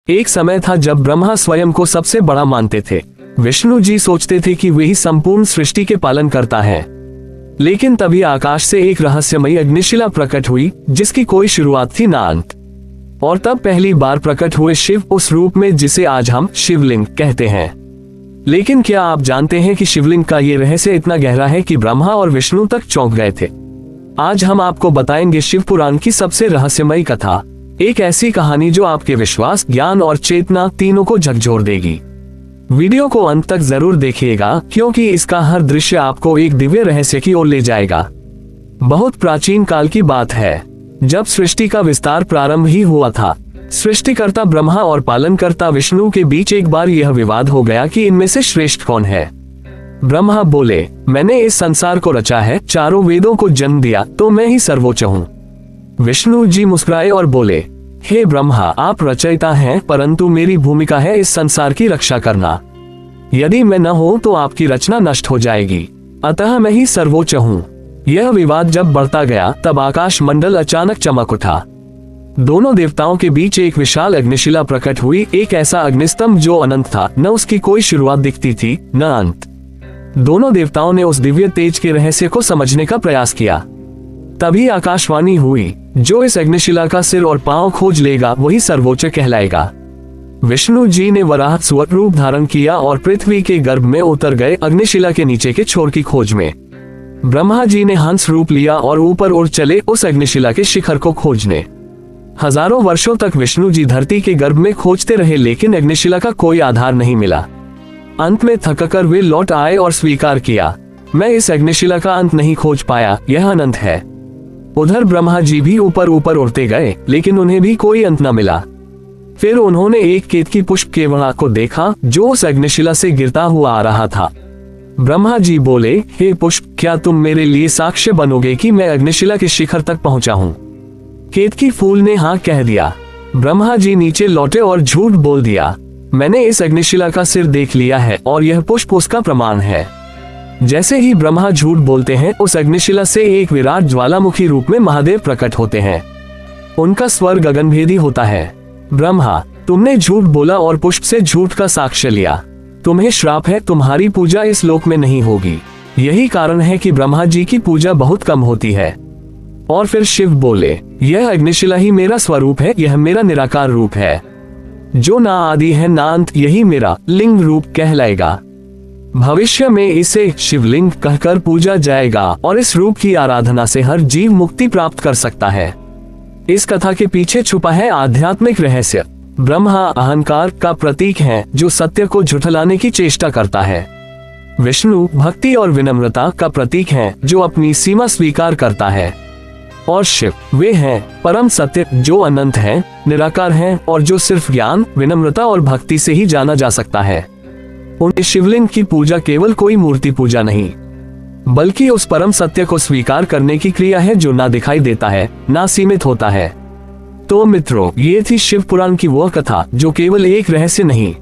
एक समय था जब ब्रह्मा स्वयं को सबसे बड़ा मानते थे। विष्णु जी सोचते थे कि वे ही संपूर्ण सृष्टि के पालन करता है। लेकिन तभी आकाश से एक रहस्यमयी अग्निशिला प्रकट हुई, जिसकी कोई शुरुआत थी ना अंत। और तब पहली बार प्रकट हुए शिव उस रूप में जिसे आज हम शिवलिंग कहते हैं। लेकिन क्या आप जानते हैं कि शिवलिंग का ये रहस्य इतना गहरा है कि ब्रह्मा और विष्णु तक चौंक गए थे। आज हम आपको बताएंगे शिव पुराण की सबसे रहस्यमयी कथा, एक ऐसी कहानी जो आपके विश्वास, ज्ञान और चेतना तीनों को झकझोर देगी। वीडियो को अंत तक जरूर देखिएगा, क्योंकि इसका हर दृश्य आपको एक दिव्य रहस्य की ओर ले जाएगा। बहुत प्राचीन काल की बात है, जब सृष्टि का विस्तार प्रारंभ ही हुआ था। सृष्टिकर्ता ब्रह्मा और पालनकर्ता विष्णु के बीच एक बार यह विवाद हो गया कि इनमें से श्रेष्ठ कौन है। ब्रह्मा बोले, मैंने इस संसार को रचा है, चारों वेदों को जन्म दिया, तो मैं ही सर्वोच्च हूँ। विष्णु जी मुस्कुराए और बोले, हे ब्रह्मा, आप रचयिता हैं, परंतु मेरी भूमिका है इस संसार की रक्षा करना। यदि मैं न हो तो आपकी रचना नष्ट हो जाएगी, अतः मैं ही सर्वोच्च हूँ। यह विवाद जब बढ़ता गया तब आकाश मंडल अचानक चमक उठा। दोनों देवताओं के बीच एक विशाल अग्निशिला प्रकट हुई, एक ऐसा अग्निस्तंभ जो अनंत था, न उसकी कोई शुरुआत दिखती थी न अंत। दोनों देवताओं ने उस दिव्य तेज के रहस्य को समझने का प्रयास किया। तभी आकाशवाणी हुई, जो इस अग्निशिला का सिर और पांव खोज लेगा वही सर्वोच्च कहलाएगा। विष्णु जी ने वराह स्वर रूप धारण किया और पृथ्वी के गर्भ में उतर गए अग्निशिला के नीचे के छोर की खोज में। ब्रह्मा जी ने हंस रूप लिया और ऊपर उड़ चले उस अग्निशिला के शिखर को खोजने। हजारों वर्षों तक विष्णु जी धरती के गर्भ में खोजते रहे, लेकिन अग्निशिला का कोई आधार नहीं मिला। अंत में थककर वे लौट आए और स्वीकार किया, मैं इस अग्निशिला का अंत नहीं खोज पाया, यह अनंत है। उधर ब्रह्मा जी भी ऊपर ऊपर उड़ते गए, लेकिन उन्हें भी कोई अंत न मिला। फिर उन्होंने एक केतकी पुष्प के वृक्ष को देखा, जो उस अग्निशिला से गिरता हुआ आ रहा था। ब्रह्मा जी बोले, हे पुष्प, क्या तुम मेरे लिए साक्ष्य बनोगे कि मैं अग्निशिला के शिखर तक पहुंचा हूं? केतकी फूल ने हाँ कह दिया। ब्रह्मा जी नीचे लौटे और झूठ बोल दिया, मैंने इस अग्निशिला का सिर देख लिया है और यह पुष्प उसका प्रमाण है। जैसे ही ब्रह्मा झूठ बोलते हैं, उस अग्निशिला से एक विराट ज्वालामुखी रूप में महादेव प्रकट होते हैं। उनका स्वर गगनभेदी होता है। ब्रह्मा, तुमने झूठ बोला और पुष्प से झूठ का साक्ष्य लिया। तुम्हें श्राप है, तुम्हारी पूजा इस लोक में नहीं होगी। यही कारण है कि ब्रह्मा जी की पूजा बहुत कम होती है। और फिर शिव बोले, यह अग्निशिला ही मेरा स्वरूप है, यह मेरा निराकार रूप है, जो ना आदि है ना अंत, यही मेरा लिंग रूप कहलाएगा। भविष्य में इसे शिवलिंग कहकर पूजा जाएगा और इस रूप की आराधना से हर जीव मुक्ति प्राप्त कर सकता है। इस कथा के पीछे छुपा है आध्यात्मिक रहस्य। ब्रह्मा अहंकार का प्रतीक है, जो सत्य को झुठलाने की चेष्टा करता है। विष्णु भक्ति और विनम्रता का प्रतीक है, जो अपनी सीमा स्वीकार करता है। और शिव वे हैं परम सत्य, जो अनंत है, निराकार है और जो सिर्फ ज्ञान, विनम्रता और भक्ति से ही जाना जा सकता है। उन शिवलिंग की पूजा केवल कोई मूर्ति पूजा नहीं, बल्कि उस परम सत्य को स्वीकार करने की क्रिया है, जो ना दिखाई देता है ना सीमित होता है। तो मित्रों, ये थी शिव पुराण की वह कथा, जो केवल एक रहस्य नहीं,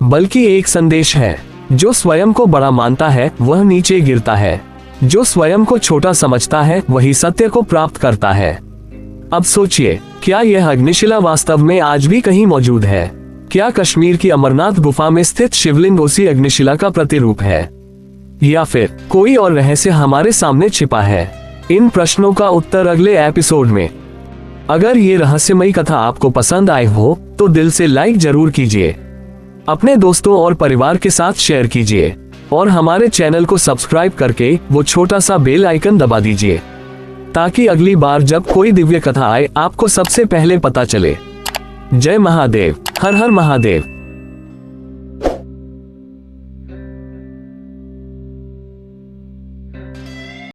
बल्कि एक संदेश है। जो स्वयं को बड़ा मानता है वह नीचे गिरता है, जो स्वयं को छोटा समझता है वही सत्य को प्राप्त करता है। अब सोचिए, क्या यह अग्निशिला वास्तव में आज भी कहीं मौजूद है? क्या कश्मीर की अमरनाथ गुफा में स्थित शिवलिंग उसी अग्निशिला का प्रतिरूप है, या फिर कोई और रहस्य हमारे सामने छिपा है? इन प्रश्नों का उत्तर अगले एपिसोड में। अगर ये रहस्यमयी कथा आपको पसंद आई हो तो दिल से लाइक जरूर कीजिए, अपने दोस्तों और परिवार के साथ शेयर कीजिए और हमारे चैनल को सब्सक्राइब करके वो छोटा सा बेल आइकन दबा दीजिए, ताकि अगली बार जब कोई दिव्य कथा आए आपको सबसे पहले पता चले। जय महादेव, हर हर महादेव।